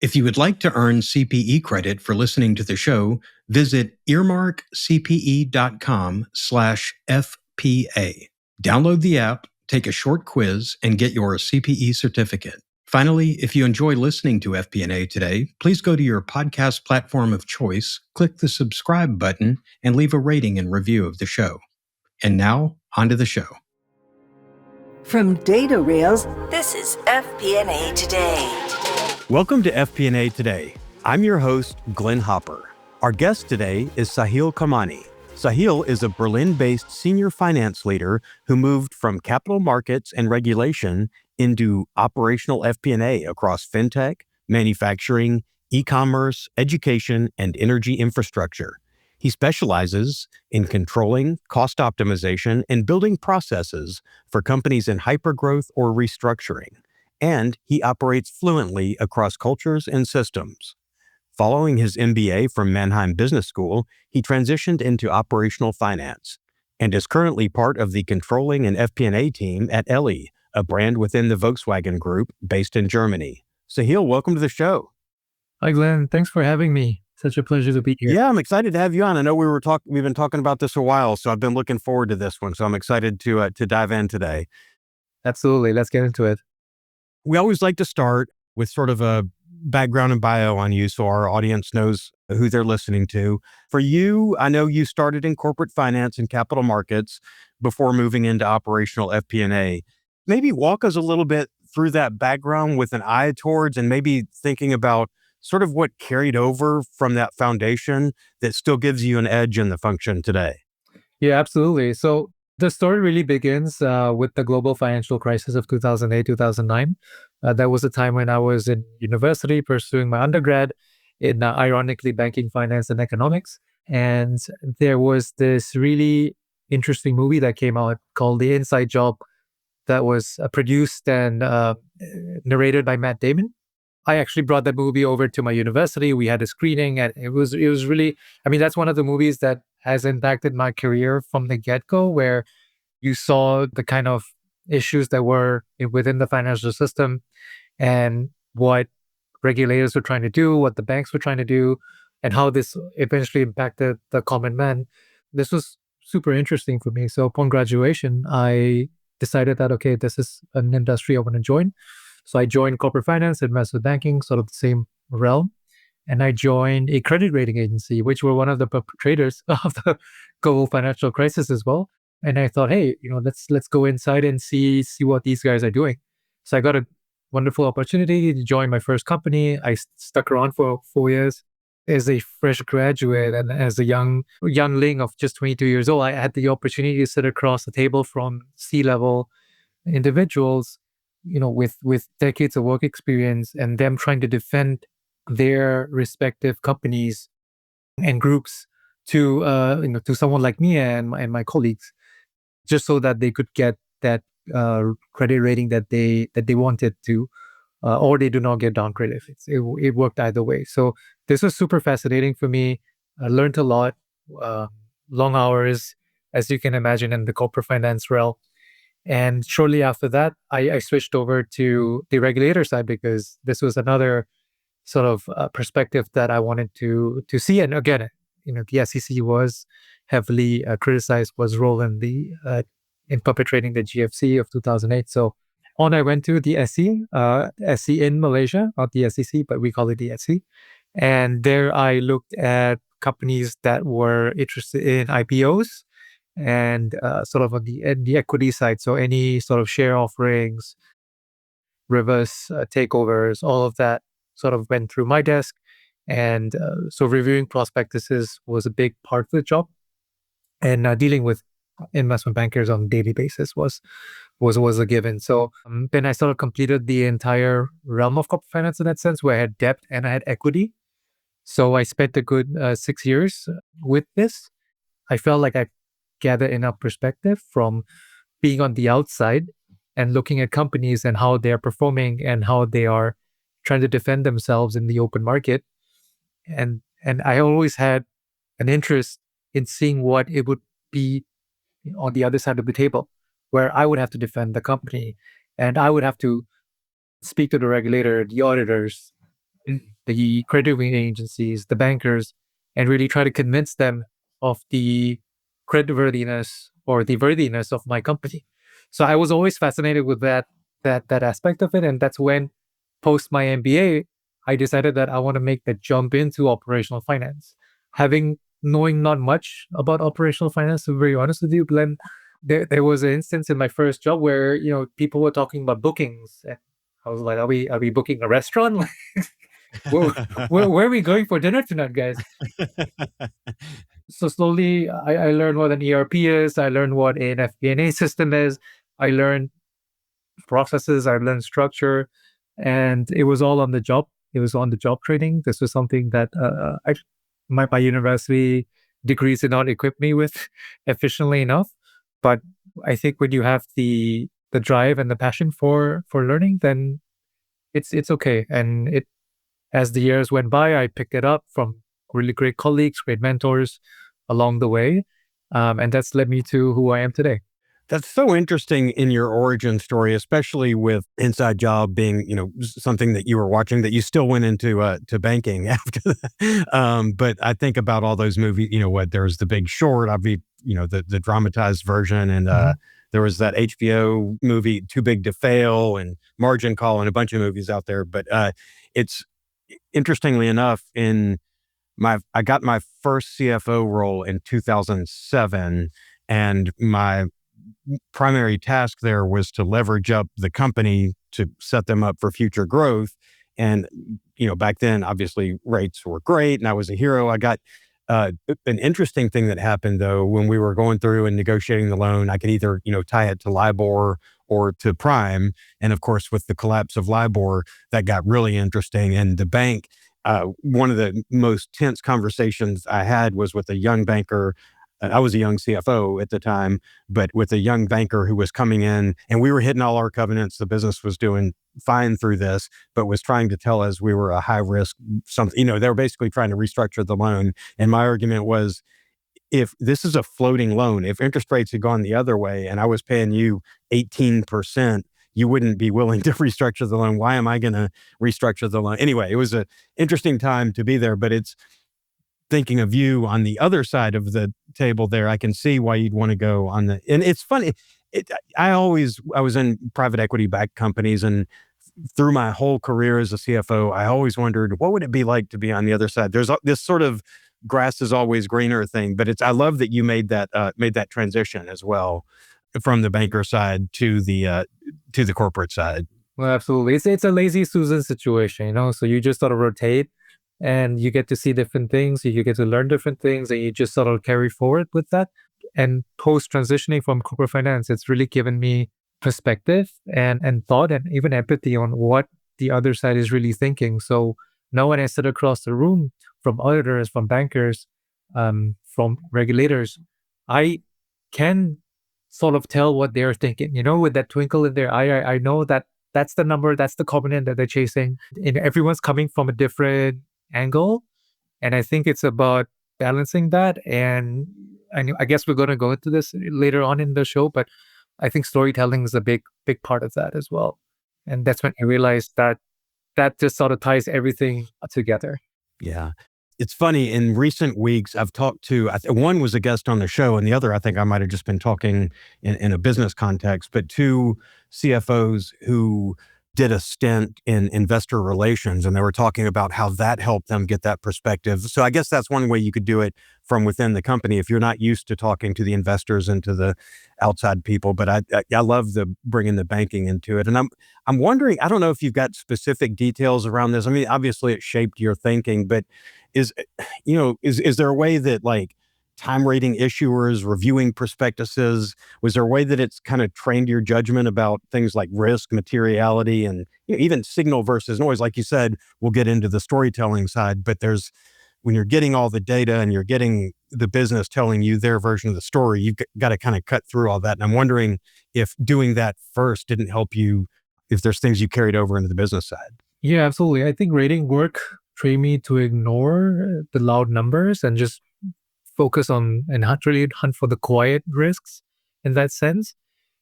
If you would like to earn CPE credit for listening to the show, visit earmarkcpe.com/FPA. Download the app, take a short quiz, and get your CPE certificate. Finally, if you enjoy listening to FP&A today, please go to your podcast platform of choice, click the subscribe button, and leave a rating and review of the show. And now, on to the show. From data rails, this is FP&A Today. Welcome to FP&A Today. I'm your host, Glenn Hopper. Our guest today is Sahil Kamani. Sahil is a Berlin-based senior finance leader who moved from capital markets and regulation into operational FP&A across fintech, manufacturing, e-commerce, education, and energy infrastructure. He specializes in controlling cost optimization and building processes for companies in hypergrowth or restructuring. And he operates fluently across cultures and systems. Following his MBA from Mannheim Business School, he transitioned into operational finance and is currently part of the controlling and FP&A team at Ellie, a brand within the Volkswagen Group based in Germany. Sahil, welcome to the show. Hi, Glenn. Thanks for having me. Such a pleasure to be here. Yeah, I'm excited to have you on. I know we've been talking about this a while, so I've been looking forward to this one. So I'm excited to dive in today. Absolutely. Let's get into it. We always like to start with sort of a background and bio on you so our audience knows who they're listening to. For you, I know you started in corporate finance and capital markets before moving into operational FP&A. Maybe walk us a little bit through that background with an eye towards and maybe thinking about sort of what carried over from that foundation that still gives you an edge in the function today. Yeah, absolutely. So the story really begins with the global financial crisis of 2008, 2009. That was a time when I was in university pursuing my undergrad in, ironically, banking, finance, and economics. And there was this really interesting movie that came out called The Inside Job that was produced and narrated by Matt Damon. I actually brought that movie over to my university. We had a screening, and it was really, that's one of the movies that has impacted my career from the get-go, where you saw the kind of issues that were within the financial system and what regulators were trying to do, what the banks were trying to do, and how this eventually impacted the common man. This was super interesting for me. So upon graduation, I decided that, okay, this is an industry I want to join. So I joined corporate finance, investment banking, sort of the same realm. And I joined a credit rating agency, which were one of the perpetrators of the global financial crisis as well. And I thought, hey, let's go inside and see what these guys are doing. So I got a wonderful opportunity to join my first company. I stuck around for 4 years as a fresh graduate and as a youngling of just 22 years old. I had the opportunity to sit across the table from C-level individuals, with decades of work experience, and them trying to defend their respective companies and groups to someone like me and my colleagues, just so that they could get that credit rating that they wanted to, or they do not get downgraded. It worked either way. So this was super fascinating for me. I learned a lot, long hours, as you can imagine, in the corporate finance realm. And shortly after that, I switched over to the regulator side because this was another sort of perspective that I wanted to see. And again, the SEC was heavily criticized, was role in perpetrating the GFC of 2008. So on I went to the SE in Malaysia, not the SEC, but we call it the SE. And there I looked at companies that were interested in IPOs and sort of on the equity side. So any sort of share offerings, reverse takeovers, all of that sort of went through my desk. And so reviewing prospectuses was a big part of the job. And dealing with investment bankers on a daily basis was a given. So then I sort of completed the entire realm of corporate finance in that sense, where I had debt and I had equity. So I spent a good 6 years with this. I felt like I gathered enough perspective from being on the outside and looking at companies and how they're performing and how they are trying to defend themselves in the open market. And I always had an interest in seeing what it would be on the other side of the table, where I would have to defend the company and I would have to speak to the regulator, the auditors, the credit rating agencies, the bankers, and really try to convince them of the creditworthiness or the worthiness of my company. So I was always fascinated with that aspect of it, and that's when, post my MBA, I decided that I want to make the jump into operational finance. Knowing not much about operational finance, to be very honest with you, Glenn, there was an instance in my first job where people were talking about bookings, and I was like, are we booking a restaurant? where, where are we going for dinner tonight, guys? So slowly, I learned what an ERP is. I learned what an FP&A system is. I learned processes. I learned structure, and it was all on the job. It was on the job training. This was something that my university degrees did not equip me with efficiently enough. But I think when you have the drive and the passion for learning, then it's okay. And it as the years went by, I picked it up from really great colleagues, great mentors along the way. And that's led me to who I am today. That's so interesting in your origin story, especially with Inside Job being, something that you were watching that you still went into to banking after that. But I think about all those movies, there was The Big Short, obviously, the dramatized version, and there was that HBO movie Too Big to Fail and Margin Call and a bunch of movies out there. But it's interestingly enough, I got my first CFO role in 2007, and my primary task there was to leverage up the company to set them up for future growth. And, back then, obviously, rates were great and I was a hero. I got an interesting thing that happened, though, when we were going through and negotiating the loan. I could either, tie it to LIBOR or to prime. And of course, with the collapse of LIBOR, that got really interesting. And the bank, one of the most tense conversations I had was with a young banker. I was a young CFO at the time, but with a young banker who was coming in, and we were hitting all our covenants. The business was doing fine through this, but was trying to tell us we were a high risk something. They were basically trying to restructure the loan. And my argument was, if this is a floating loan, if interest rates had gone the other way and I was paying you 18%, you wouldn't be willing to restructure the loan. Why am I going to restructure the loan? Anyway, it was an interesting time to be there, but it's thinking of you on the other side of the table there. I can see why you'd want to go on and it's funny. I was in private equity backed companies, and through my whole career as a CFO, I always wondered, what would it be like to be on the other side? There's this sort of grass is always greener thing, but I love that you made that transition as well from the banker side to the corporate side. Well, absolutely. It's a lazy Susan situation, so you just sort of rotate and you get to see different things, you get to learn different things, and you just sort of carry forward with that. And post transitioning from corporate finance, it's really given me perspective and thought and even empathy on what the other side is really thinking. So now when I sit across the room from auditors, from bankers, from regulators, I can sort of tell what they're thinking, with that twinkle in their eye. I know that that's the number, that's the covenant that they're chasing. And everyone's coming from a different angle. And I think it's about balancing that. And I guess we're going to go into this later on in the show, but I think storytelling is a big part of that as well. And that's when I realized that just sort of ties everything together. Yeah. It's funny, in recent weeks, I've talked to, one was a guest on the show, and the other, I think I might have just been talking in a business context, but two CFOs who did a stint in investor relations, and they were talking about how that helped them get that perspective. So I guess that's one way you could do it from within the company if you're not used to talking to the investors and to the outside people. But I love the bringing the banking into it. And I'm wondering, I don't know if you've got specific details around this. I mean, obviously it shaped your thinking, but is there a way that, like, time rating issuers, reviewing prospectuses, was there a way that it's kind of trained your judgment about things like risk, materiality, and even signal versus noise? Like you said, we'll get into the storytelling side, but when you're getting all the data and you're getting the business telling you their version of the story, you've got to kind of cut through all that. And I'm wondering if doing that first didn't help you, if there's things you carried over into the business side. Yeah, absolutely. I think rating work trained me to ignore the loud numbers and just focus on and really hunt for the quiet risks in that sense.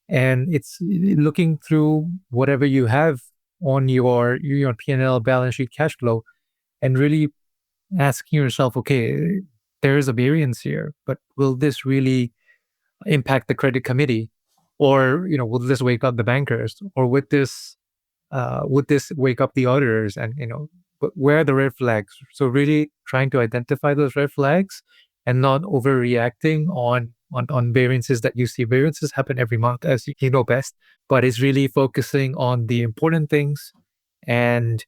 And it's looking through whatever you have on your P&L, balance sheet, cash flow, and really asking yourself, okay, there is a variance here, but will this really impact the credit committee, or will this wake up the bankers, or would this wake up the auditors, and but where are the red flags? So really trying to identify those red flags and not overreacting on variances that you see. Variances happen every month, as you know best, but it's really focusing on the important things, and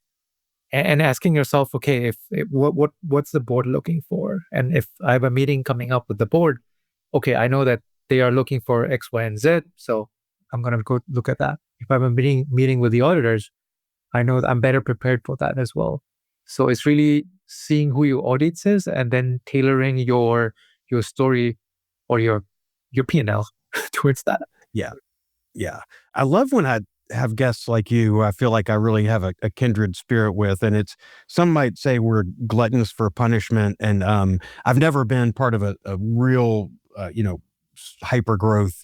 asking yourself, okay, if what's the board looking for? And if I have a meeting coming up with the board, okay, I know that they are looking for X, Y, and Z, so I'm gonna go look at that. If I have a meeting with the auditors, I know that I'm better prepared for that as well. So it's really seeing who your audience is and then tailoring your story or your P&L towards that. Yeah. Yeah. I love when I have guests like you who I feel like I really have a kindred spirit with. And it's, some might say we're gluttons for punishment. And I've never been part of a real, hyper growth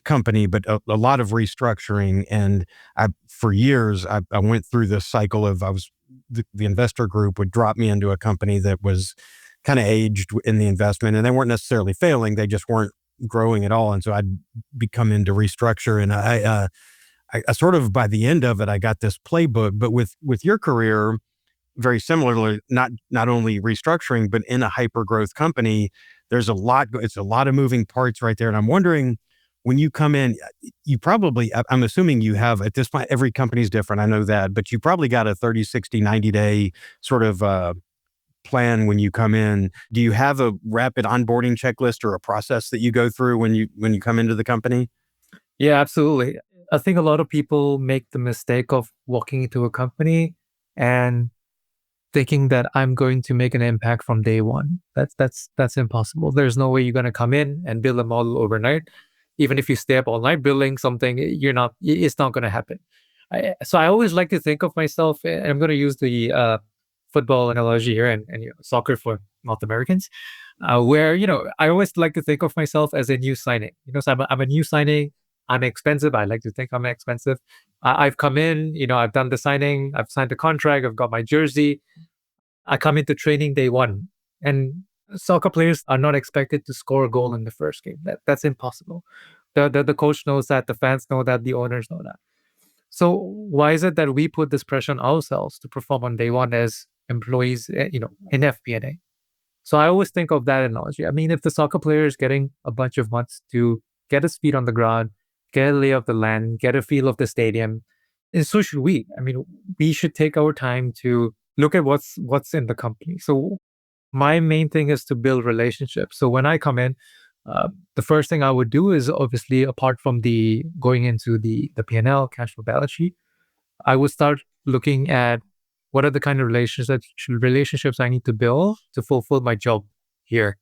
company, but a lot of restructuring. And for years, I went through this cycle of the investor group would drop me into a company that was kind of aged in the investment, and they weren't necessarily failing. They just weren't growing at all. And so I'd become into restructure, and I sort of, by the end of it, I got this playbook. But with your career, very similarly, not only restructuring, but in a hyper growth company, there's it's a lot of moving parts right there. And I'm wondering, when you come in, you probably, I'm assuming you have, at this point, every company's different, I know that, but you probably got a 30, 60, 90-day sort of plan when you come in. Do you have a rapid onboarding checklist or a process that you go through when you come into the company? Yeah, absolutely. I think a lot of people make the mistake of walking into a company and thinking that I'm going to make an impact from day one. That's impossible. There's no way you're going to come in and build a model overnight. Even if you stay up all night building something, it's not going to happen. So I always like to think of myself, and I'm going to use the football analogy here, and soccer for North Americans, where I always like to think of myself as a new signing. So I'm a new signing. I'm expensive. I like to think I'm expensive. I've come in. I've done the signing. I've signed the contract. I've got my jersey. I come into training day one, and soccer players are not expected to score a goal in the first game. That's impossible. The coach knows that. The fans know that. The owners know that. So why is it that we put this pressure on ourselves to perform on day one as employees, in FP&A? So I always think of that analogy. I mean, if the soccer player is getting a bunch of months to get his feet on the ground, get a lay of the land, get a feel of the stadium, and so should we. I mean, we should take our time to look at what's in the company. So my main thing is to build relationships. So when I come in, the first thing I would do is, obviously, apart from the going into the P&L, cash flow, balance sheet, I would start looking at what are the kind of relationships I need to build to fulfill my job here.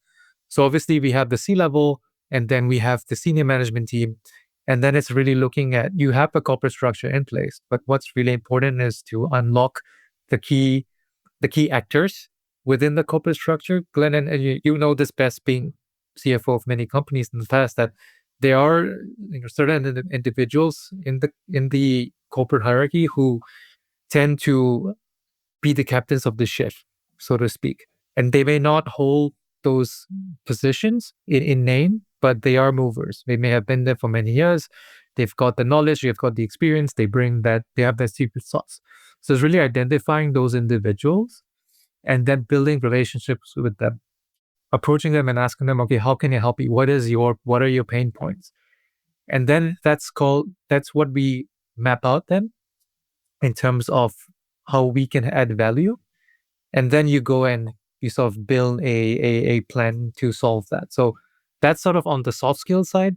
So obviously we have the C-level, and then we have the senior management team. And then it's really looking at, you have a corporate structure in place, but what's really important is to unlock the key actors within the corporate structure. Glenn, and you know this best, being CFO of many companies in the past, that there are certain individuals in the corporate hierarchy who tend to be the captains of the ship, so to speak. And they may not hold those positions in name, but they are movers. They may have been there for many years. They've got the knowledge, they've got the experience, they have that secret sauce. So it's really identifying those individuals and then building relationships with them, approaching them and asking them, okay, how can I help you? What are your pain points? And then that's what we map out then in terms of how we can add value. And then you go and you sort of build a plan to solve that. So that's sort of on the soft skill side.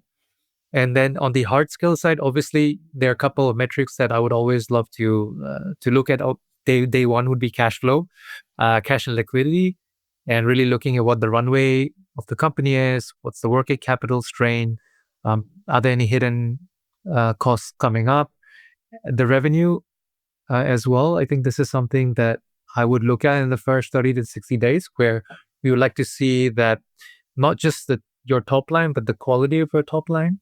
And then on the hard skill side, obviously, there are a couple of metrics that I would always love to look at. Day one would be cash flow, cash and liquidity, and really looking at what the runway of the company is, what's the working capital strain, are there any hidden costs coming up, the revenue as well. I think this is something that I would look at in the first 30 to 60 days, where we would like to see that not just your top line, but the quality of your top line.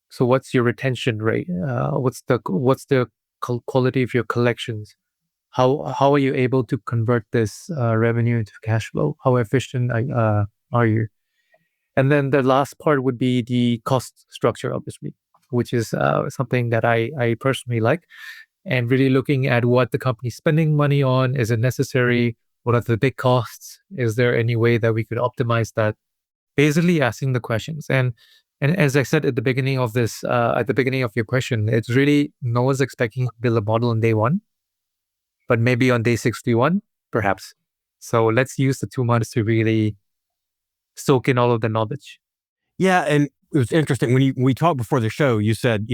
So what's your retention rate? What's the quality of your collections? How are you able to convert this revenue into cash flow? How efficient are you? And then the last part would be the cost structure, obviously, which is something that I personally like. And really looking at what the company's spending money on. Is it necessary? What are the big costs? Is there any way that we could optimize that? Basically asking the questions. And as I said at the beginning of this, at the beginning of your question, it's really no one's expecting to build a model on day one, but maybe on day 61, perhaps. So let's use the 2 months to really soak in all of the knowledge. Yeah, and it was interesting when we talked before the show. You said,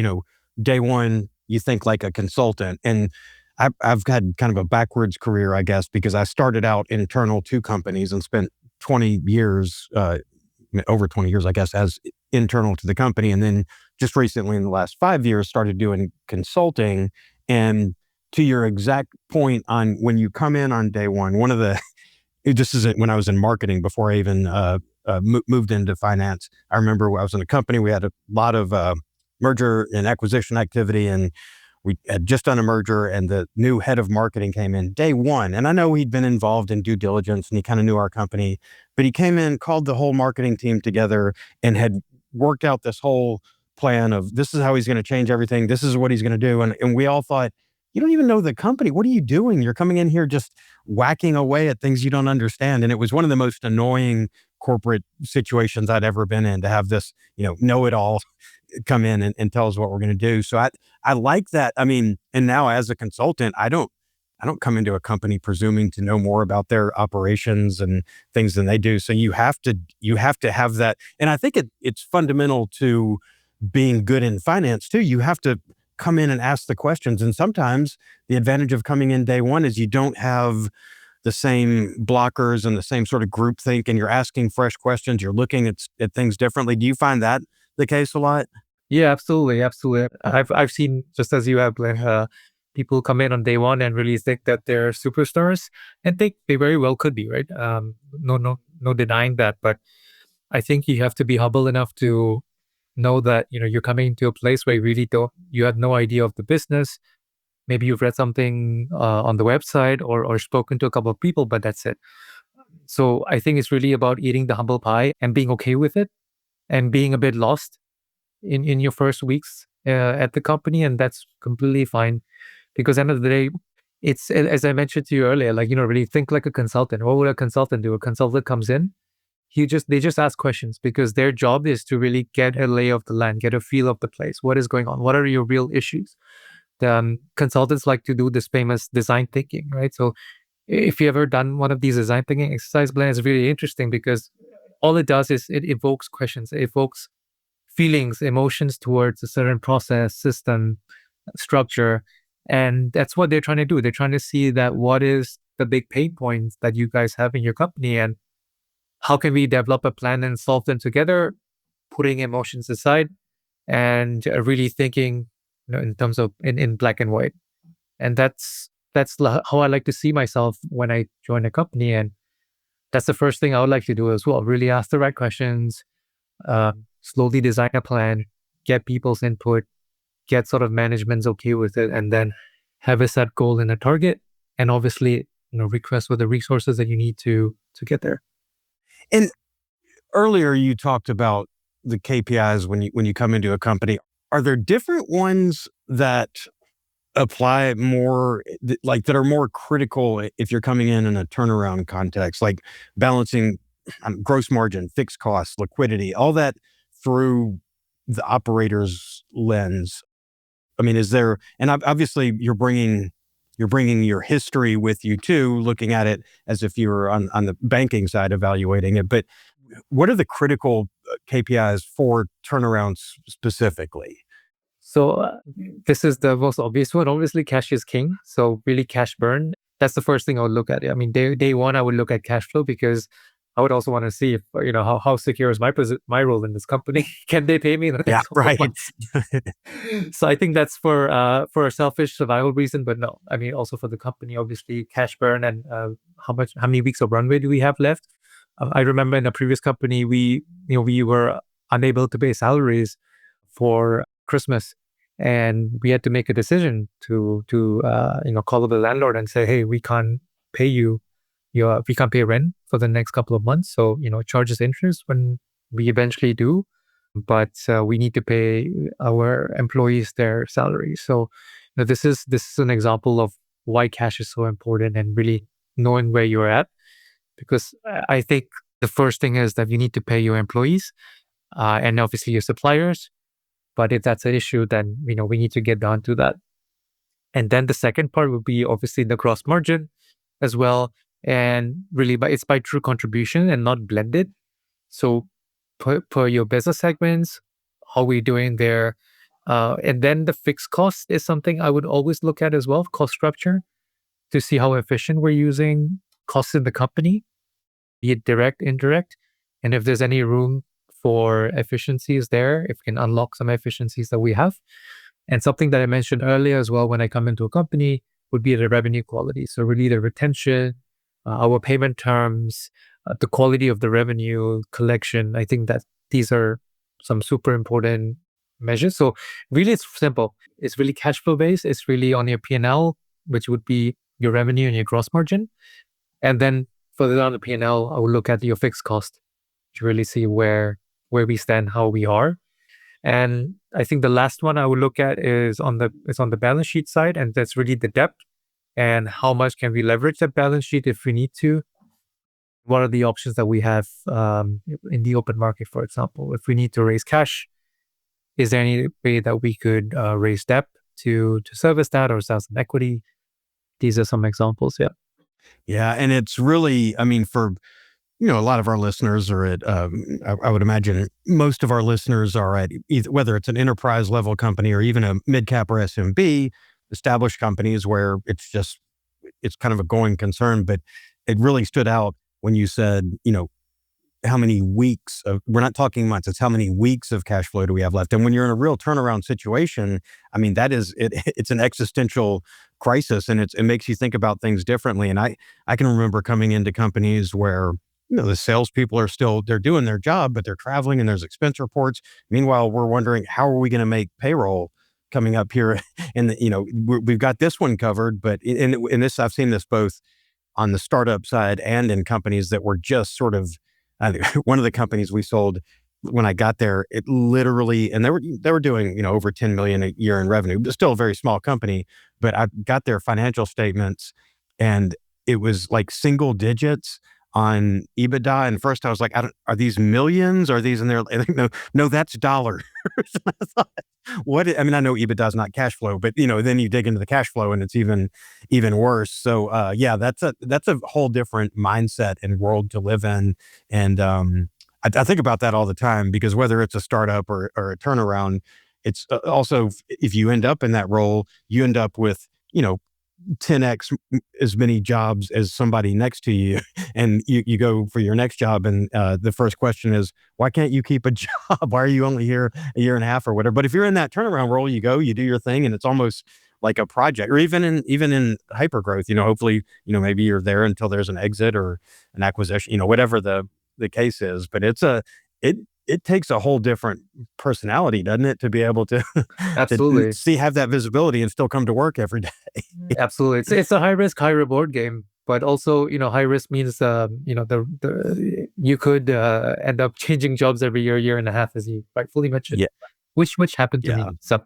day one you think like a consultant, and I've had kind of a backwards career, I guess, because I started out internal to companies and spent 20 years, over 20 years, I guess, as internal to the company, and then just recently in the last 5 years started doing consulting. And to your exact point on when you come in on day one, one of the this is when I was in marketing before I even moved into finance. I remember I was in a company, we had a lot of merger and acquisition activity, and we had just done a merger, and the new head of marketing came in day one. And I know he'd been involved in due diligence and he kind of knew our company, but he came in, called the whole marketing team together, and had worked out this whole plan of this is how he's going to change everything. This is what he's going to do. And we all thought, you don't even know the company. What are you doing? You're coming in here just whacking away at things you don't understand. And it was one of the most annoying corporate situations I'd ever been in, to have this, know-it-all come in and tell us what we're going to do. So I like that. I mean, and now as a consultant, I don't come into a company presuming to know more about their operations and things than they do. So you have to have that. And I think it's fundamental to being good in finance too. You have to come in and ask the questions. And sometimes the advantage of coming in day one is you don't have the same blockers and the same sort of groupthink, and you're asking fresh questions. You're looking at things differently. Do you find that the case a lot? Yeah, absolutely. I've seen, just as you have, people come in on day one and really think that they're superstars, and they very well could be, right? No denying that. But I think you have to be humble enough to know that you're coming to a place where you have no idea of the business. Maybe you've read something on the website or spoken to a couple of people, but that's it. So I think it's really about eating the humble pie and being okay with it, and being a bit lost in your first weeks at the company, and that's completely fine. Because at the end of the day, it's, as I mentioned to you earlier, really think like a consultant. What would a consultant do? A consultant comes in, they just ask questions, because their job is to really get a lay of the land, get a feel of the place. What is going on? What are your real issues? Consultants like to do this famous design thinking, right? So if you ever done one of these design thinking exercise, Glenn, it's really interesting, because all it does is it evokes questions, it evokes feelings, emotions towards a certain process, system, structure. And that's what they're trying to do. They're trying to see that what is the big pain points that you guys have in your company, and how can we develop a plan and solve them together, putting emotions aside, and really thinking in terms of in black and white. And that's how I like to see myself when I join a company. And that's the first thing I would like to do as well. Really ask the right questions, slowly design a plan, get people's input, get sort of management's okay with it, and then have a set goal and a target, and obviously request for the resources that you need to get there. And earlier you talked about the KPIs when you come into a company. Are there different ones that apply more, like that are more critical if you're coming in a turnaround context, like balancing gross margin, fixed costs, liquidity, all that through the operator's lens? I mean, is there, and obviously you're bringing your history with you too, looking at it as if you were on the banking side evaluating it. But what are the critical KPIs for turnarounds specifically? So this is the most obvious one. Obviously, cash is king. So really cash burn. That's the first thing I would look at. I mean, day one, I would look at cash flow, because I would also want to see if, how secure is my role in this company. Can they pay me in the next couple of months? So I think that's for a selfish survival reason, but no, I mean, also for the company, obviously how many weeks of runway do we have left? I remember in a previous company, we were unable to pay salaries for Christmas. And we had to make a decision to call up the landlord and say, hey, we can't pay you. We can't pay rent for the next couple of months. So, charge us interest when we eventually do. But we need to pay our employees their salaries. So, this is an example of why cash is so important and really knowing where you're at. Because I think the first thing is that you need to pay your employees and obviously your suppliers. But if that's an issue, then we need to get down to that. And then the second part would be obviously the gross margin as well. And really, it's by true contribution and not blended. So per your business segments, how we doing there? And then the fixed cost is something I would always look at as well, cost structure, to see how efficient we're using costs in the company, be it direct, indirect, and if there's any room for efficiencies there, if we can unlock some efficiencies that we have. And something that I mentioned earlier as well when I come into a company would be the revenue quality. So really the retention, our payment terms, the quality of the revenue collection. I think that these are some super important measures. So really it's simple. It's really cash flow based. It's really on your P&L, which would be your revenue and your gross margin. And then further down the P&L, I will look at your fixed cost to really see where we stand, how we are. And I think the last one I would look at is on the balance sheet side, and that's really the debt and how much can we leverage that balance sheet if we need to. What are the options that we have in the open market, for example? If we need to raise cash, is there any way that we could raise debt to service that or sell some equity? These are some examples, yeah. Yeah, and it's really, I mean, for a lot of our listeners are at, I would imagine most of our listeners are at either, whether it's an enterprise level company or even a mid-cap or SMB, established companies where it's kind of a going concern. But it really stood out when you said, how many weeks we're not talking months, it's how many weeks of cash flow do we have left? And when you're in a real turnaround situation, I mean, that is, it's an existential crisis, and it makes you think about things differently. And I can remember coming into companies where, the salespeople they're doing their job, but they're traveling and there's expense reports. Meanwhile, we're wondering, how are we going to make payroll coming up here? And, we've got this one covered, but in this, I've seen this both on the startup side and in companies that were just sort of, one of the companies we sold when I got there, it literally, and they were doing, over 10 million a year in revenue, but still a very small company. But I got their financial statements and it was like single digits on EBITDA. And first I was like, are these millions? Are these in there? No, that's dollars. I thought, I know EBITDA is not cash flow, but then you dig into the cash flow and it's even worse. So yeah, that's a whole different mindset and world to live in. And I think about that all the time, because whether it's a startup or a turnaround, it's also, if you end up in that role, you end up with, 10x as many jobs as somebody next to you. And you go for your next job. And the first question is, why can't you keep a job? Why are you only here a year and a half or whatever? But if you're in that turnaround role, you do your thing, and it's almost like a project. Or even in hypergrowth, hopefully, maybe you're there until there's an exit or an acquisition, whatever the case is. But it takes a whole different personality, doesn't it, to be able to, Absolutely. to have that visibility and still come to work every day. Absolutely. It's a high risk, high reward game, but also, high risk means, you could end up changing jobs every year and a half, as you rightfully mentioned, Yeah. which happened to me. So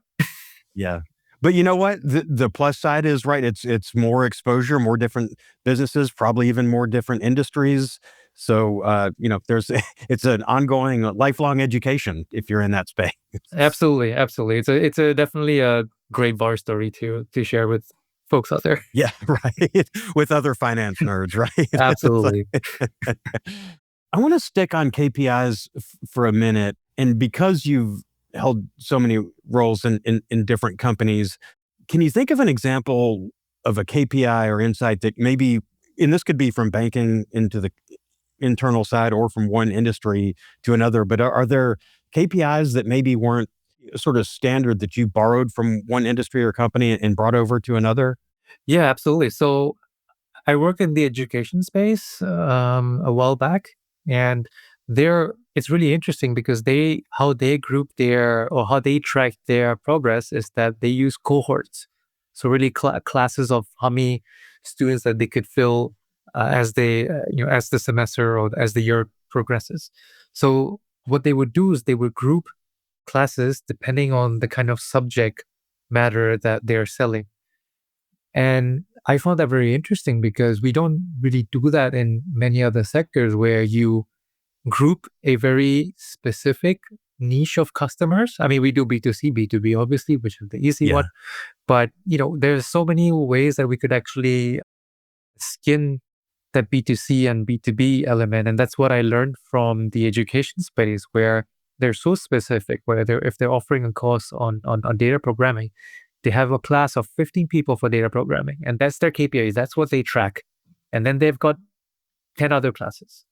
Yeah. But you know what? The plus side is, right, it's more exposure, more different businesses, probably even more different industries. So, it's an ongoing, lifelong education if you're in that space. absolutely. It's a definitely a great bar story to share with folks out there. Yeah, right. With other finance nerds, right? It's Absolutely. like- I want to stick on KPIs for a minute. And because you've held so many roles in different companies, can you think of an example of a KPI or insight that maybe, and this could be from banking into the internal side or from one industry to another, but are there KPIs that maybe weren't sort of standard that you borrowed from one industry or company and brought over to another? Yeah, absolutely. So I work in the education space a while back, and there it's really interesting because how they group how they track their progress is that they use cohorts. So really classes of how many students that they could fill as as the semester or as the year progresses. So what they would do is they would group classes depending on the kind of subject matter that they're selling. And I found that very interesting because we don't really do that in many other sectors where you group a very specific niche of customers. I mean, we do B2C, B2B, obviously, which is the easy Yeah. one. But, there's so many ways that we could actually skin that B2C and B2B element. And that's what I learned from the education space, where they're so specific, where if they're offering a course on data programming, they have a class of 15 people for data programming, and that's their KPIs. That's what they track. And then they've got 10 other classes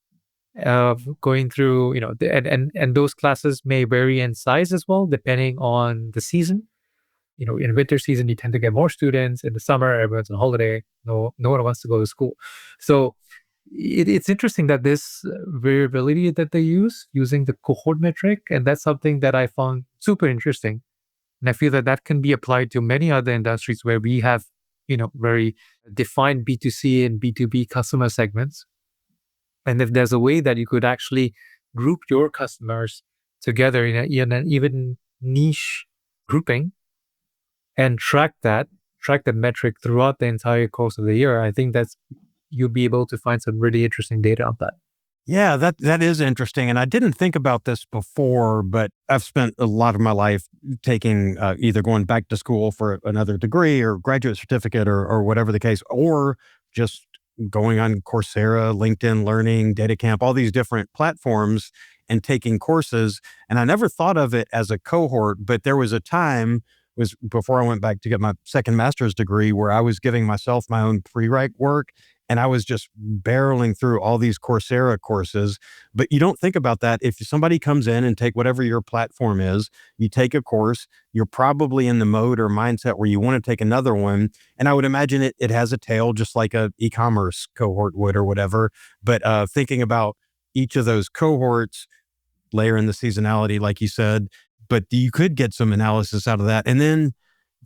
going through, and those classes may vary in size as well, depending on the season. In winter season, you tend to get more students. In the summer, everyone's on holiday. No one wants to go to school. So it's interesting that this variability that they use using the cohort metric, and that's something that I found super interesting. And I feel that that can be applied to many other industries where we have, very defined B2C and B2B customer segments. And if there's a way that you could actually group your customers together in an even niche grouping and track that metric throughout the entire course of the year, I think you'll be able to find some really interesting data on that. Yeah, that is interesting. And I didn't think about this before, but I've spent a lot of my life taking either going back to school for another degree or graduate certificate or whatever the case, or just going on Coursera, LinkedIn Learning, Data Camp, all these different platforms and taking courses. And I never thought of it as a cohort, but there was a time was before I went back to get my second master's degree where I was giving myself my own pre-write work. And I was just barreling through all these Coursera courses. But you don't think about that. If somebody comes in and take whatever your platform is, you take a course, you're probably in the mode or mindset where you want to take another one. And I would imagine it has a tail just like a e-commerce cohort would or whatever. But thinking about each of those cohorts, layer in the seasonality, like you said, but you could get some analysis out of that. And then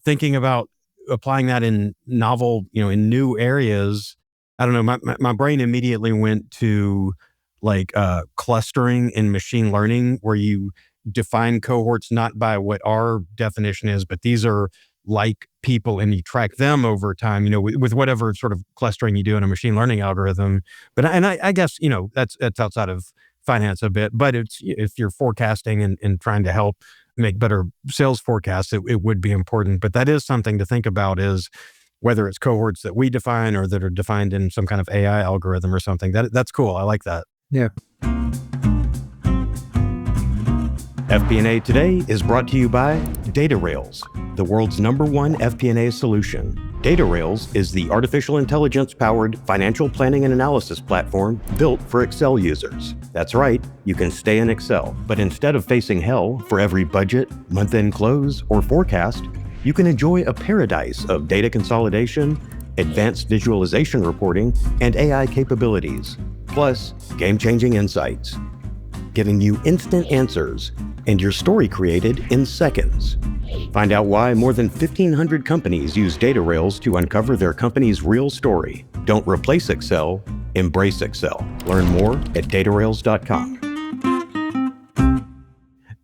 thinking about applying that in novel, in new areas. I don't know, my brain immediately went to like clustering in machine learning, where you define cohorts not by what our definition is, but these are like people and you track them over time, with whatever sort of clustering you do in a machine learning algorithm. But I guess, that's outside of finance a bit, but if you're forecasting and trying to help make better sales forecasts, it would be important. But that is something to think about, is whether it's cohorts that we define or that are defined in some kind of AI algorithm or something. That's cool. I like that. Yeah. FP&A Today is brought to you by DataRails, the world's #1 FP&A solution. DataRails is the artificial intelligence-powered financial planning and analysis platform built for Excel users. That's right, you can stay in Excel, but instead of facing hell for every budget, month-end close, or forecast, you can enjoy a paradise of data consolidation, advanced visualization reporting, and AI capabilities, plus game-changing insights, giving you instant answers and your story created in seconds. Find out why more than 1,500 companies use DataRails to uncover their company's real story. Don't replace Excel, embrace Excel. Learn more at datarails.com.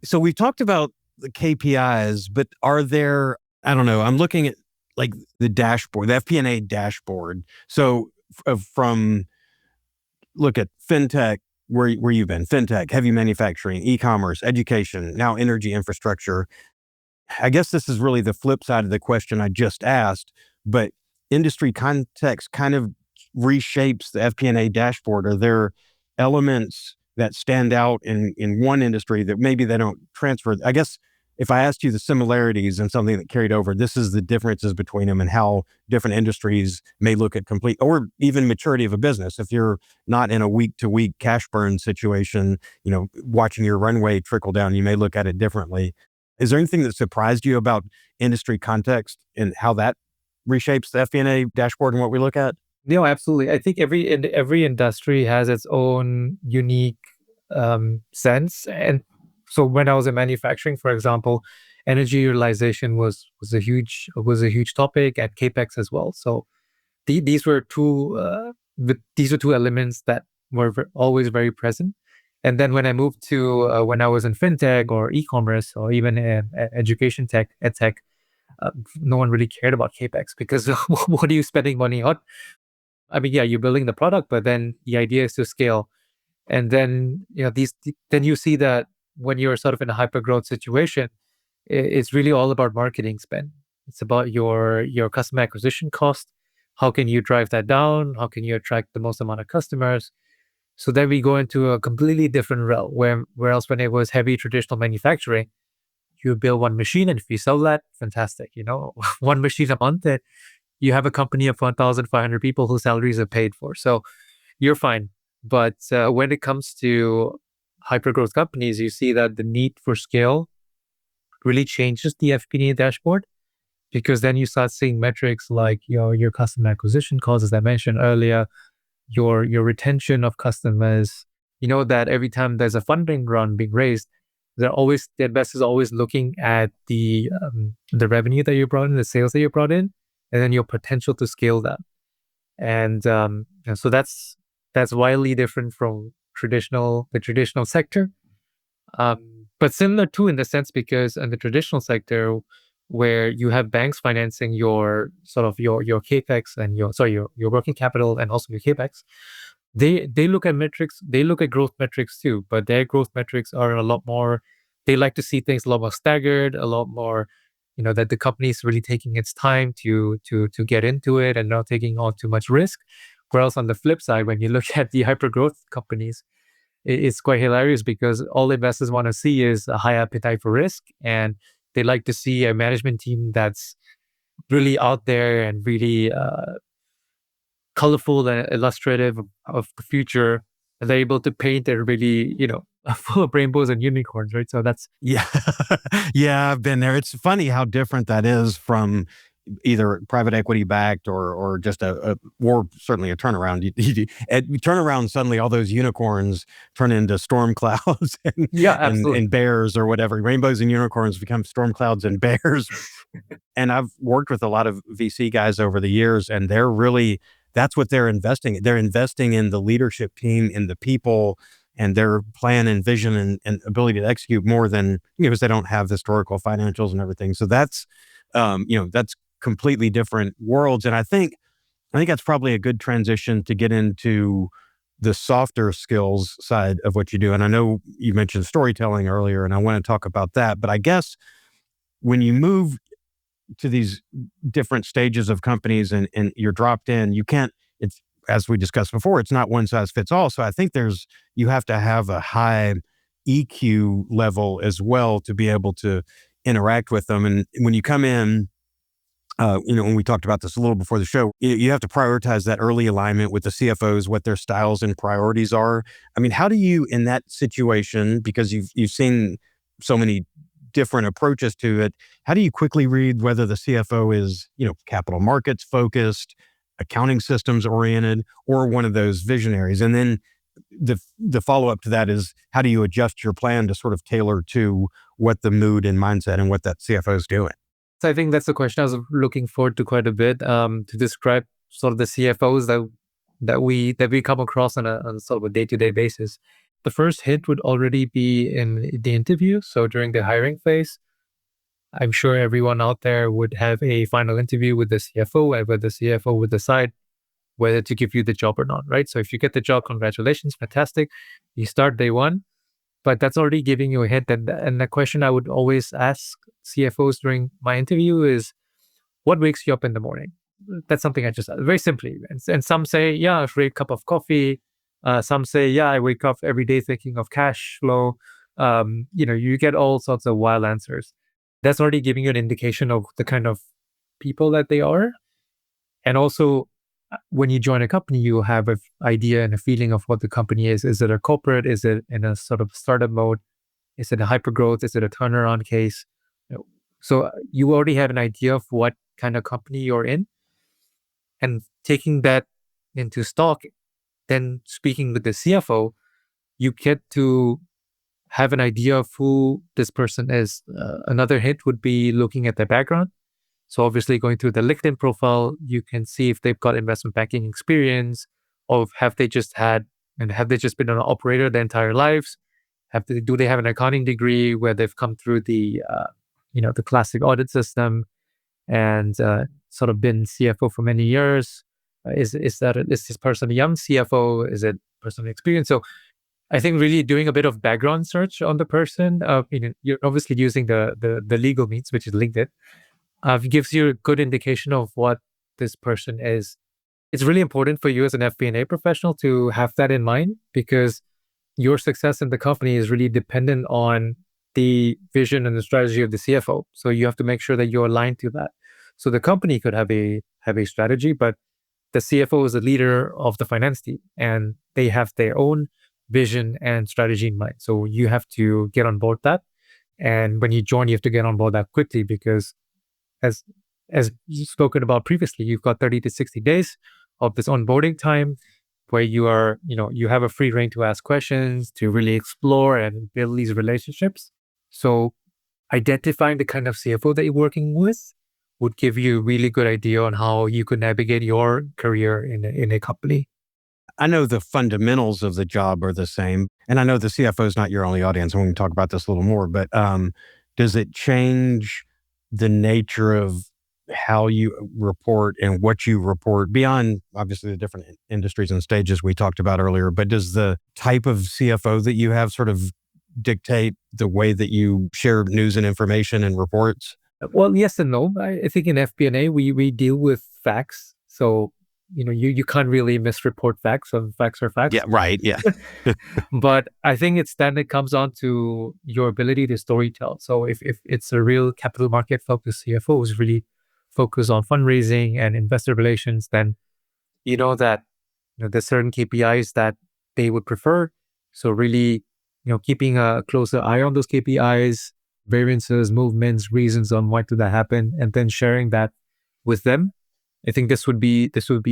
So we've talked about the KPIs, but are there, I don't know, I'm looking at like the dashboard, the FP&A dashboard. So from look at fintech, where you've been, fintech, heavy manufacturing, e-commerce, education, now energy infrastructure. I guess this is really the flip side of the question I just asked, but industry context kind of reshapes the FP&A dashboard. Are there elements that stand out in one industry that maybe they don't transfer? I guess if I asked you the similarities and something that carried over, this is the differences between them and how different industries may look at complete or even maturity of a business. If you're not in a week-to-week cash burn situation, watching your runway trickle down, you may look at it differently. Is there anything that surprised you about industry context and how that reshapes the FP&A dashboard and what we look at? No, absolutely. I think every industry has its own unique sense. And so when I was in manufacturing, for example, energy utilization was a huge topic, at capex as well. So these were two elements that were always very present. And then when I moved to when I was in fintech or e-commerce or even in education tech, ed tech, no one really cared about capex because what are you spending money on? I mean, yeah, you're building the product, but then the idea is to scale. And then then you see that when you're sort of in a hyper growth situation, it's really all about marketing spend. It's about your customer acquisition cost. How can you drive that down? How can you attract the most amount of customers? So then we go into a completely different realm where else when it was heavy traditional manufacturing, you build one machine, and if you sell that, fantastic. One machine a month, and you have a company of 1,500 people whose salaries are paid for. So you're fine. But when it comes to hyper growth companies, you see that the need for scale really changes the FP&A dashboard, because then you start seeing metrics like your customer acquisition costs, as I mentioned earlier, your retention of customers. You know that every time there's a funding round being raised, the investors are always looking at the revenue that you brought in, the sales that you brought in, and then your potential to scale that. And so that's wildly different from the traditional sector. But similar too in the sense, because in the traditional sector, where you have banks financing your sort of your capex and your working capital and also your capex, they look at metrics, they look at growth metrics too, but their growth metrics are a lot more. They like to see things a lot more staggered, a lot more, that the company is really taking its time to get into it and not taking on too much risk. Whereas on the flip side, when you look at the hyper growth companies, it's quite hilarious because all investors want to see is a high appetite for risk, and they like to see a management team that's really out there and really colorful and illustrative of the future, and they're able to paint it really, full of rainbows and unicorns, right? So that's Yeah. Yeah, I've been there. It's funny how different that is from either private equity backed or just or certainly a turnaround. You turn around, suddenly all those unicorns turn into storm clouds and, yeah, and, absolutely. and bears or whatever. Rainbows and unicorns become storm clouds and bears. And I've worked with a lot of VC guys over the years, and that's what they're investing in. They're investing in the leadership team, in the people, and their plan and vision and ability to execute more than, because they don't have historical financials and everything. So that's completely different worlds. And I think that's probably a good transition to get into the softer skills side of what you do. And I know you mentioned storytelling earlier, and I want to talk about that. But I guess when you move to these different stages of companies and you're dropped in, it's, as we discussed before, it's not one size fits all. So I think you have to have a high EQ level as well to be able to interact with them. And when you come in, when we talked about this a little before the show, you have to prioritize that early alignment with the CFOs, what their styles and priorities are. I mean, how do you, in that situation, because you've seen so many different approaches to it, how do you quickly read whether the CFO is, capital markets focused, accounting systems oriented, or one of those visionaries? And then the follow-up to that is, how do you adjust your plan to sort of tailor to what the mood and mindset and what that CFO is doing? So I think that's the question I was looking forward to quite a bit, to describe sort of the CFOs that we come across on sort of a day-to-day basis. The first hit would already be in the interview. So during the hiring phase, I'm sure everyone out there would have a final interview with the CFO, and where the CFO would decide whether to give you the job or not, right? So if you get the job, congratulations, fantastic. You start day one, but that's already giving you a hint. And the question I would always ask CFOs during my interview is, what wakes you up in the morning? That's something I just very simply. And some say, yeah, a great cup of coffee. Some say, yeah, I wake up every day thinking of cash flow. You get all sorts of wild answers. That's already giving you an indication of the kind of people that they are. And also, when you join a company, you have an idea and a feeling of what the company is. Is it a corporate? Is it in a sort of startup mode? Is it a hyper growth? Is it a turnaround case? So you already have an idea of what kind of company you're in, and taking that into stock, then speaking with the CFO, you get to have an idea of who this person is. Another hint would be looking at their background. So obviously going through the LinkedIn profile, you can see if they've got investment banking experience, or have they just been an operator their entire lives? Do they have an accounting degree where they've come through the classic audit system and sort of been CFO for many years? Is this person a young CFO? Is it person experienced? So I think really doing a bit of background search on the person. You're obviously using the legal means, which is LinkedIn. Gives you a good indication of what this person is. It's really important for you as an FP&A professional to have that in mind, because your success in the company is really dependent on the vision and the strategy of the CFO. So you have to make sure that you're aligned to that. So the company could have a strategy, but the CFO is the leader of the finance team, and they have their own vision and strategy in mind. So you have to get on board that. And when you join, you have to get on board that quickly, because as spoken about previously, you've got 30 to 60 days of this onboarding time where you have a free rein to ask questions, to really explore and build these relationships. So identifying the kind of CFO that you're working with would give you a really good idea on how you could navigate your career in a company. I know the fundamentals of the job are the same. And I know the CFO is not your only audience. And we can talk about this a little more, but does it change the nature of how you report and what you report beyond obviously the different industries and stages we talked about earlier? But does the type of CFO that you have sort of dictate the way that you share news and information and reports? Well, yes and no. I think in FP&A, we deal with facts. So, you can't really misreport facts. So facts are facts. Yeah, right. Yeah. But I think it comes down to your ability to storytell. So if it's a real capital market focused CFO who's really focused on fundraising and investor relations, then you know that there's certain KPIs that they would prefer. So really, keeping a closer eye on those KPIs, variances, movements, reasons on why did that happen, and then sharing that with them. I think this would be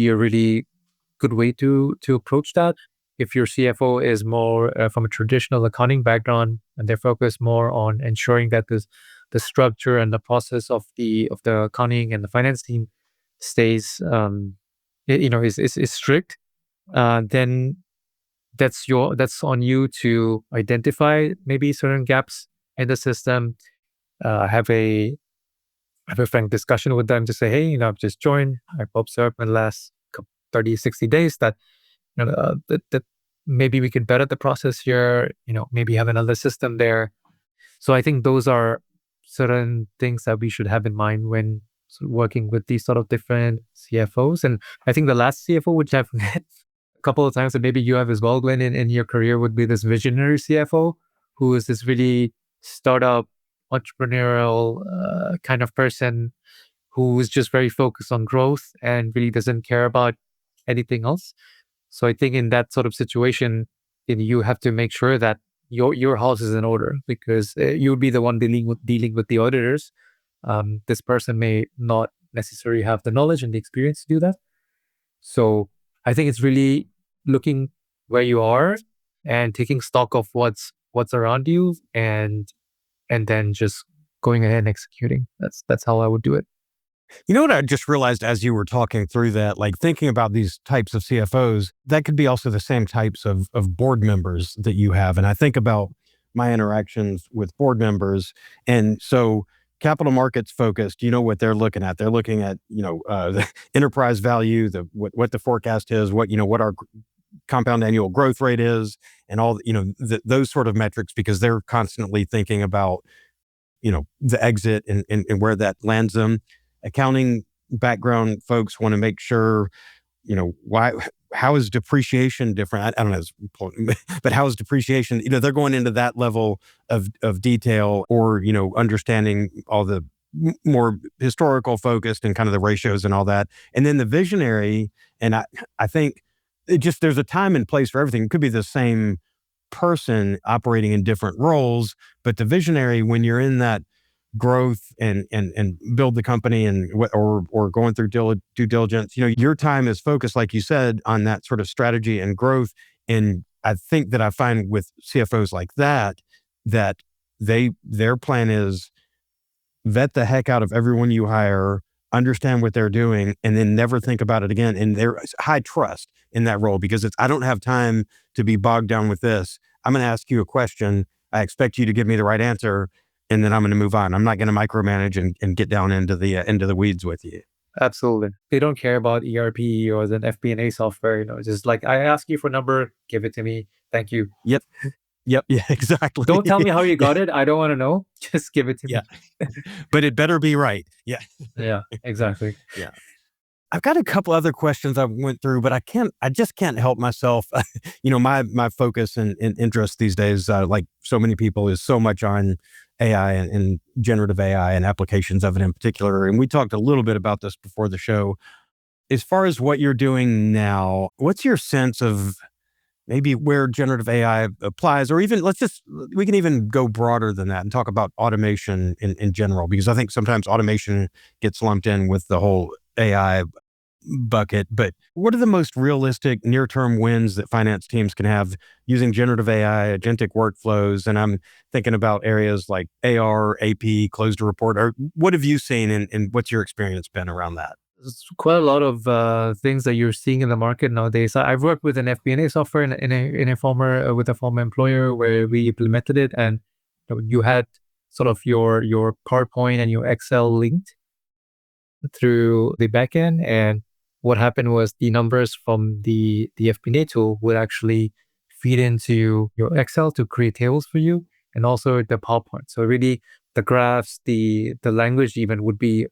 a really good way to approach that. If your CFO is more from a traditional accounting background and they're focused more on ensuring that the structure and the process of the accounting and the finance team stays is strict, then that's on you to identify maybe certain gaps in the system. Have a frank discussion with them to say, hey, I've just joined. I've observed in the last 30, 60 days that that maybe we could better the process here, maybe have another system there. So I think those are certain things that we should have in mind when working with these sort of different CFOs. And I think the last CFO, which I've met a couple of times, and maybe you have as well, Glenn, in your career, would be this visionary CFO who is this really startup entrepreneurial kind of person who is just very focused on growth and really doesn't care about anything else. So I think in that sort of situation, you have to make sure that your house is in order, because you'll be the one dealing with the auditors. This person may not necessarily have the knowledge and the experience to do that. So I think it's really looking where you are and taking stock of what's around you, and then just going ahead and executing. That's how I would do it. You know what I just realized as you were talking through that, like thinking about these types of CFOs, that could be also the same types of board members that you have. And I think about my interactions with board members. And so capital markets focused, what they're looking at. They're looking at, the enterprise value, what the forecast is, what our compound annual growth rate is, and all, those sort of metrics, because they're constantly thinking about, the exit and where that lands them. Accounting background folks want to make sure, how is depreciation different? I don't know, but how is depreciation, they're going into that level of detail, or, understanding all the more historical focused and kind of the ratios and all that. And then the visionary, and I think there's a time and place for everything. It could be the same person operating in different roles, but the visionary, when you're in that growth and build the company or going through due diligence, your time is focused, like you said, on that sort of strategy and growth. And I think that I find with CFOs like that their plan is vet the heck out of everyone you hire, understand what they're doing, and then never think about it again. And there's high trust in that role because I don't have time to be bogged down with this. I'm going to ask you a question. I expect you to give me the right answer, and then I'm going to move on. I'm not going to micromanage and get down into the weeds with you. Absolutely. They don't care about ERP or the FP&A software, just like, I ask you for a number, give it to me. Thank you. Yep. Yeah, exactly. Don't tell me how you got it. I don't want to know. Just give it to me. But it better be right. Yeah. Yeah, exactly. Yeah. I've got a couple other questions I went through, but I just can't help myself. My focus and interest these days, like so many people, is so much on AI and generative AI and applications of it in particular. And we talked a little bit about this before the show. As far as what you're doing now, what's your sense of maybe where generative AI applies, or even we can even go broader than that and talk about automation in general, because I think sometimes automation gets lumped in with the whole AI bucket. But what are the most realistic near-term wins that finance teams can have using generative AI, agentic workflows? And I'm thinking about areas like AR, AP, close to report. Or what have you seen, and what's your experience been around that? There's quite a lot of things that you're seeing in the market nowadays. I've worked with an FP&A software in a former with a former employer where we implemented it, and you had sort of your PowerPoint and your Excel linked through the backend, and what happened was the numbers from the FP&A tool would actually feed into your Excel to create tables for you, and also the PowerPoint. So really, the graphs, the language even would be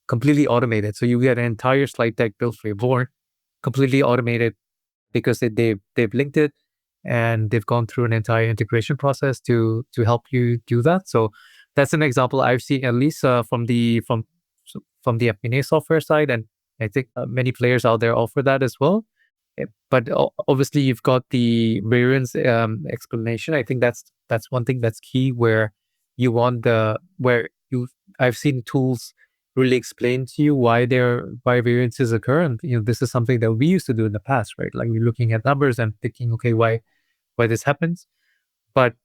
completely automated. So you get an entire slide deck built for your board, completely automated, because they've linked it and they've gone through an entire integration process to help you do that. So that's an example I've seen, at least from the FP&A software side, and I think many players out there offer that as well. But obviously, you've got the variance explanation. I think that's one thing that's key, where you want I've seen tools really explain to you why variances occur, and this is something that we used to do in the past, right? Like, we're looking at numbers and thinking, okay, why this happens. But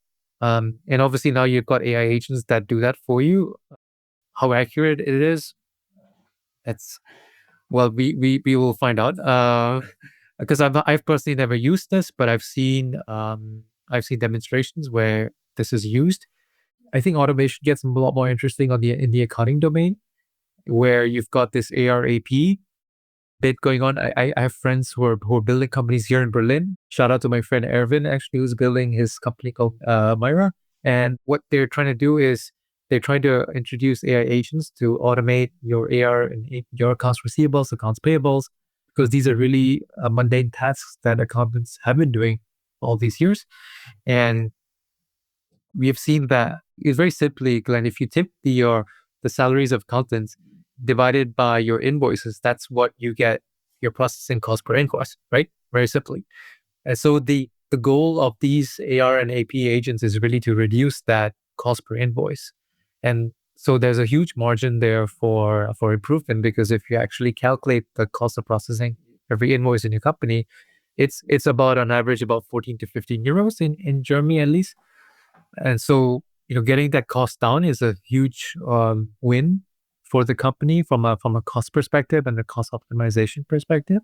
and obviously now you've got AI agents that do that for you. How accurate it is, we will find out. Because I've personally never used this, but I've seen demonstrations where this is used. I think automation gets a lot more interesting in the accounting domain, where you've got this ARAP bit going on. I have friends who are building companies here in Berlin. Shout out to my friend Erwin, actually, who's building his company called Myra. And what they're trying to do is they're trying to introduce AI agents to automate your AR and your accounts receivables, accounts payables, because these are really mundane tasks that accountants have been doing all these years. And we have seen that it's very simply, Glenn, if you tip the salaries of accountants divided by your invoices, that's what you get your processing cost per invoice, right? Very simply. And so the goal of these AR and AP agents is really to reduce that cost per invoice. And so there's a huge margin there for improvement, because if you actually calculate the cost of processing every invoice in your company, it's about on average about 14 to 15 euros in Germany, at least. And so, getting that cost down is a huge win for the company from a cost perspective and a cost optimization perspective.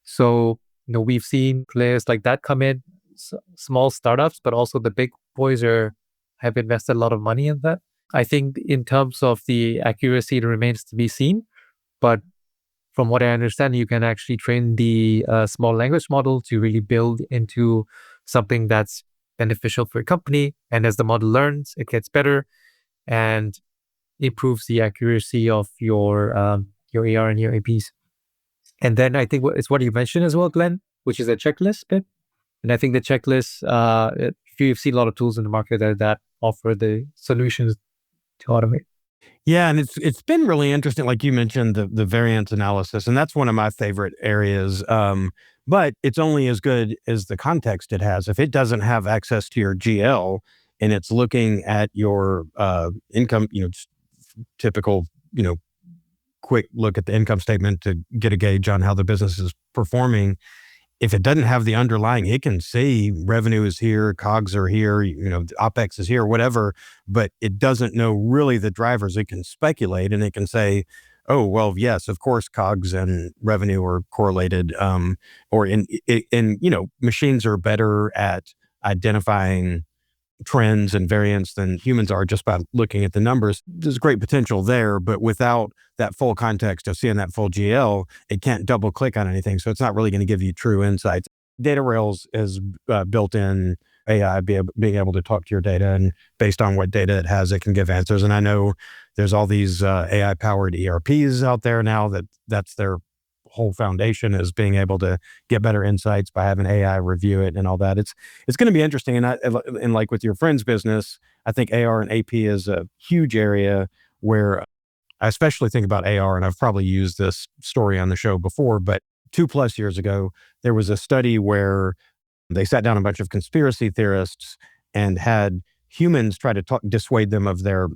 So, we've seen players like that come in, small startups, but also the big boys have invested a lot of money in that. I think in terms of the accuracy, it remains to be seen. But from what I understand, you can actually train the small language model to really build into something that's beneficial for your company. And as the model learns, it gets better and improves the accuracy of your AR and your APs. And then I think it's what you mentioned as well, Glenn, which is a checklist bit. And I think the checklist, you've seen a lot of tools in the market that offer the solutions to automate. Yeah, and it's been really interesting, like you mentioned, the variance analysis, and that's one of my favorite areas. But it's only as good as the context it has. If it doesn't have access to your GL and it's looking at your income, typical, quick look at the income statement to get a gauge on how the business is performing, if it doesn't have the underlying, it can say revenue is here, COGS are here, OPEX is here, whatever, but it doesn't know really the drivers. It can speculate and it can say, oh, well, yes, of course, COGS and revenue are correlated. Machines are better at identifying trends and variants than humans are just by looking at the numbers. There's great potential there, but without that full context of seeing that full GL, it can't double click on anything. So it's not really going to give you true insights. Data Rails is built in AI, being able to talk to your data, and based on what data it has, it can give answers. And I know there's all these AI powered ERPs out there now that's their whole foundation, is being able to get better insights by having AI review it and all that. It's going to be interesting. And like with your friend's business, I think AR and AP is a huge area where I especially think about AR, and I've probably used this story on the show before, but 2+ years ago, there was a study where they sat down a bunch of conspiracy theorists and had humans try to dissuade them of their,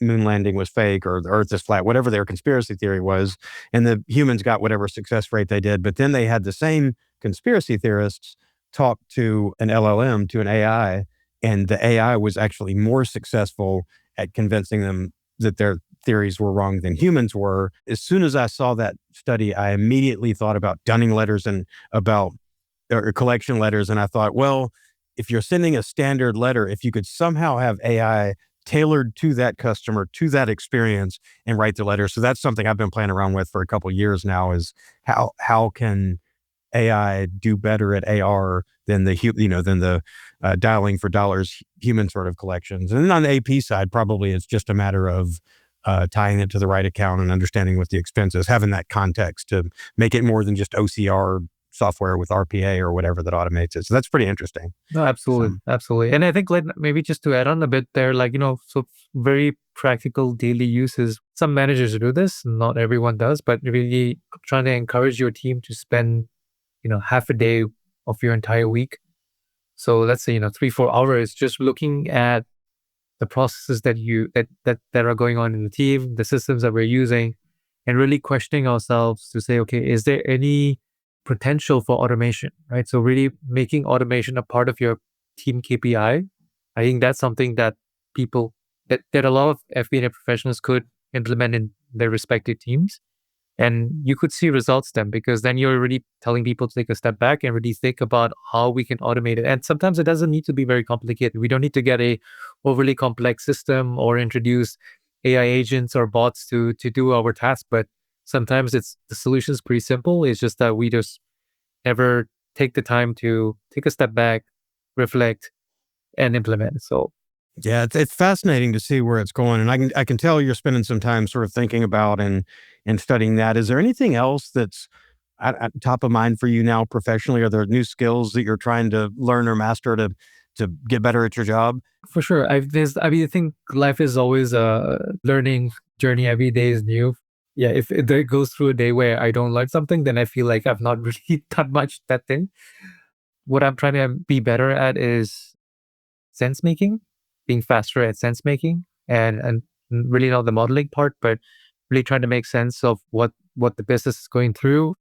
moon landing was fake or the earth is flat, whatever their conspiracy theory was. And the humans got whatever success rate they did. But then they had the same conspiracy theorists talk to an LLM, to an AI, and the AI was actually more successful at convincing them that their theories were wrong than humans were. As soon as I saw that study, I immediately thought about Dunning letters and about collection letters. And I thought, well, if you're sending a standard letter, if you could somehow have AI tailored to that customer, to that experience, and write the letter. So that's something I've been playing around with for a couple of years now, is how can AI do better at AR than the dialing for dollars human sort of collections. And then on the AP side, probably it's just a matter of tying it to the right account and understanding what the expense is, having that context to make it more than just OCR software with RPA or whatever that automates it. So that's pretty interesting. No, absolutely. Absolutely. And I think maybe just to add on a bit there, so very practical daily uses. Some managers do this, not everyone does, but really trying to encourage your team to spend, half a day of your entire week. So let's say, 3-4 hours just looking at the processes that are going on in the team, the systems that we're using, and really questioning ourselves to say, okay, is there any potential for automation, right? So really making automation a part of your team KPI. I think that's something that that a lot of FP&A professionals could implement in their respective teams. And you could see results then, because then you're really telling people to take a step back and really think about how we can automate it. And sometimes it doesn't need to be very complicated. We don't need to get a overly complex system or introduce AI agents or bots to do our task. But sometimes the solution is pretty simple. It's just that we just never take the time to take a step back, reflect, and implement. So yeah, it's fascinating to see where it's going, and I can tell you're spending some time sort of thinking about and studying that. Is there anything else that's at top of mind for you now professionally? Are there new skills that you're trying to learn or master to get better at your job? for sure, I think life is always a learning journey. Every day is new. Yeah, if there goes through a day where I don't learn something, then I feel like I've not really done much that thing. What I'm trying to be better at is sense making, being faster at sense making, and really not the modeling part, but really trying to make sense of what the business is going through,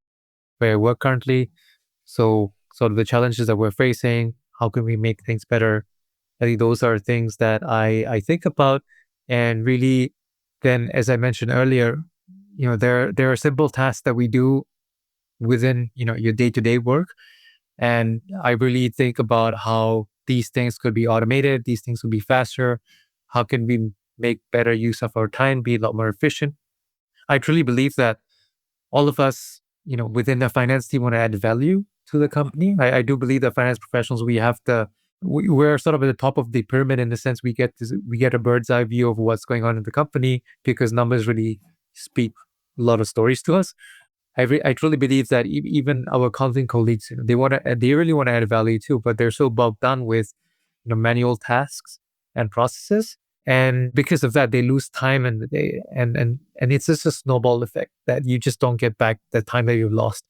where I work currently. So sort of the challenges that we're facing, how can we make things better? I think those are things that I think about. And really then, as I mentioned earlier, there are simple tasks that we do within, your day-to-day work. And I really think about how these things could be automated, these things could be faster. How can we make better use of our time, be a lot more efficient? I truly believe that all of us, within the finance team want to add value to the company. I do believe that finance professionals, we're sort of at the top of the pyramid in the sense we get a bird's eye view of what's going on in the company, because numbers really speak a lot of stories to us. I truly believe that even our accounting colleagues, they really want to add value too, but they're so bogged down with manual tasks and processes, and because of that, they lose time, and it's just a snowball effect that you just don't get back the time that you've lost.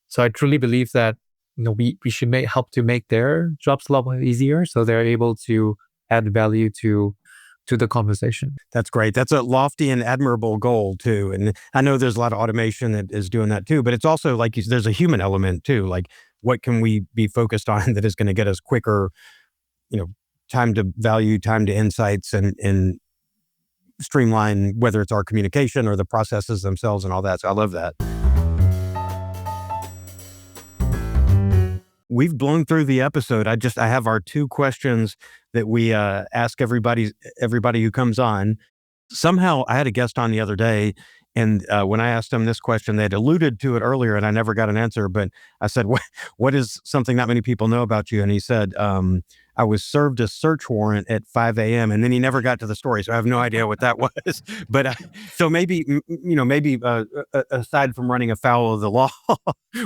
So I truly believe that we should help to make their jobs a lot more easier, so they're able to add value to the conversation. That's great. That's a lofty and admirable goal too. And I know there's a lot of automation that is doing that too, but it's also like there's a human element too. Like what can we be focused on that is going to get us quicker, time to value, time to insights, and streamline, whether it's our communication or the processes themselves and all that. So I love that. We've blown through the episode. I have our 2 questions that we ask everybody who comes on. Somehow I had a guest on the other day, and when I asked him this question, they'd alluded to it earlier and I never got an answer, but I said, what is something not many people know about you? And he said, I was served a search warrant at 5 a.m. and then he never got to the story. So I have no idea what that was. But so maybe aside from running afoul of the law,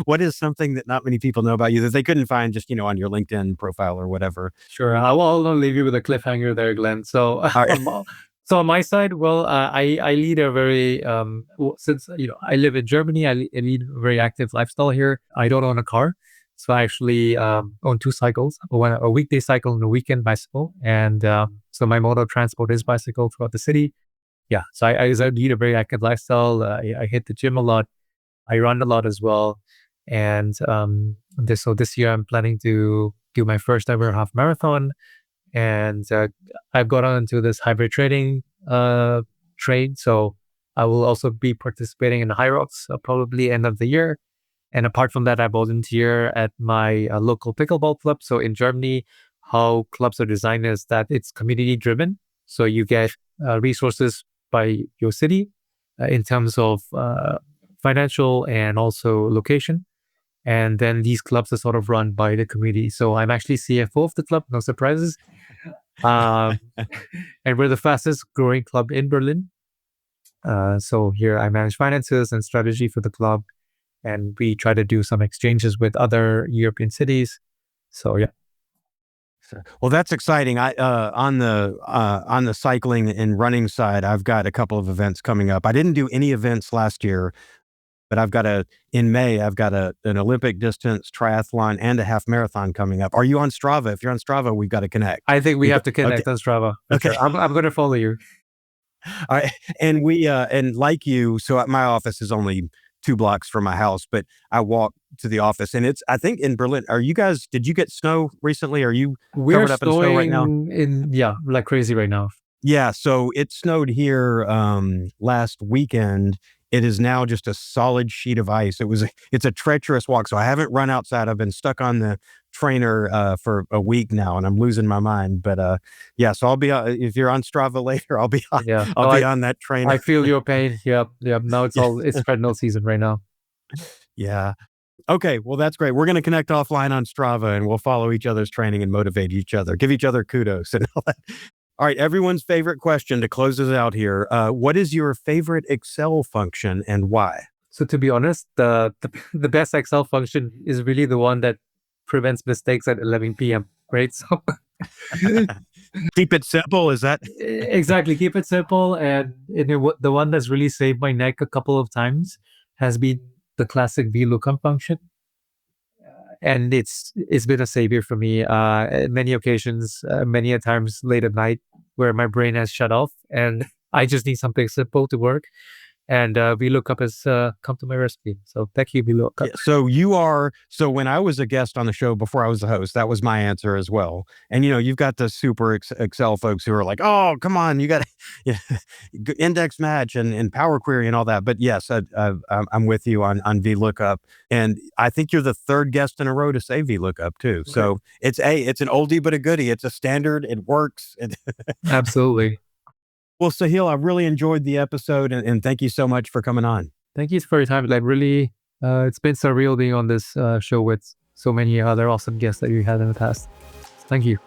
what is something that not many people know about you that they couldn't find just, on your LinkedIn profile or whatever? Sure. I'll leave you with a cliffhanger there, Glenn. So, so on my side, well, I lead a very, since, I live in Germany, I lead a very active lifestyle here. I don't own a car. So I actually own 2 cycles, a weekday cycle and a weekend bicycle. And so my mode of transport is bicycle throughout the city. Yeah. So I lead a very active lifestyle. I hit the gym a lot. I run a lot as well. And this year I'm planning to do my first ever half marathon. And I've got onto this hybrid trading trade. So I will also be participating in the High Rocks probably end of the year. And apart from that, I volunteer at my local pickleball club. So in Germany, how clubs are designed is that it's community driven. So you get resources by your city in terms of financial and also location. And then these clubs are sort of run by the community. So I'm actually CFO of the club, no surprises. And we're the fastest growing club in Berlin. So here I manage finances and strategy for the club. And we try to do some exchanges with other European cities. So yeah. Well, that's exciting. On the cycling and running side, I've got a couple of events coming up. I didn't do any events last year, but in May, I've got an Olympic distance triathlon and a half marathon coming up. Are you on Strava? If you're on Strava, we've got to connect. I think we have to connect on Strava. Okay. Sure. I'm going to follow you. All right. And and like you, so my office is only 2 blocks from my house, but I walk to the office, and I think in Berlin, did you get snow recently? Are you covered up in snow right now? Yeah, like crazy right now. Yeah. So it snowed here last weekend. It is now just a solid sheet of ice. It's a treacherous walk. So I haven't run outside. I've been stuck on the trainer for a week now, and I'm losing my mind. But yeah, so I'll be if you're on Strava later, I'll be on that trainer. I feel your pain. Yep. Now it's treadmill season right now. Yeah. Okay. Well, that's great. We're going to connect offline on Strava, and we'll follow each other's training and motivate each other, give each other kudos and all that. All right, everyone's favorite question to close us out here. What is your favorite Excel function and why? So to be honest, the best Excel function is really the one that prevents mistakes at 11 p.m., right? So keep it simple, is that? Exactly, keep it simple. And the one that's really saved my neck a couple of times has been the classic VLOOKUP function. And it's been a savior for me many occasions, many a times late at night where my brain has shut off and I just need something simple to work. And VLOOKUP has come to my rescue. So thank you, VLOOKUP. Yeah, so when I was a guest on the show before I was the host, that was my answer as well. And you've got the super Excel folks who are like, oh, come on, you got to index match and Power Query and all that. But yes, I'm with you on VLOOKUP. And I think you're the 3rd guest in a row to say VLOOKUP too. Okay. So it's an oldie but a goodie. It's a standard. It works. Absolutely. Well, Sahil, I really enjoyed the episode, and thank you so much for coming on. Thank you for your time. Like really, it's been surreal being on this show with so many other awesome guests that you had in the past. Thank you.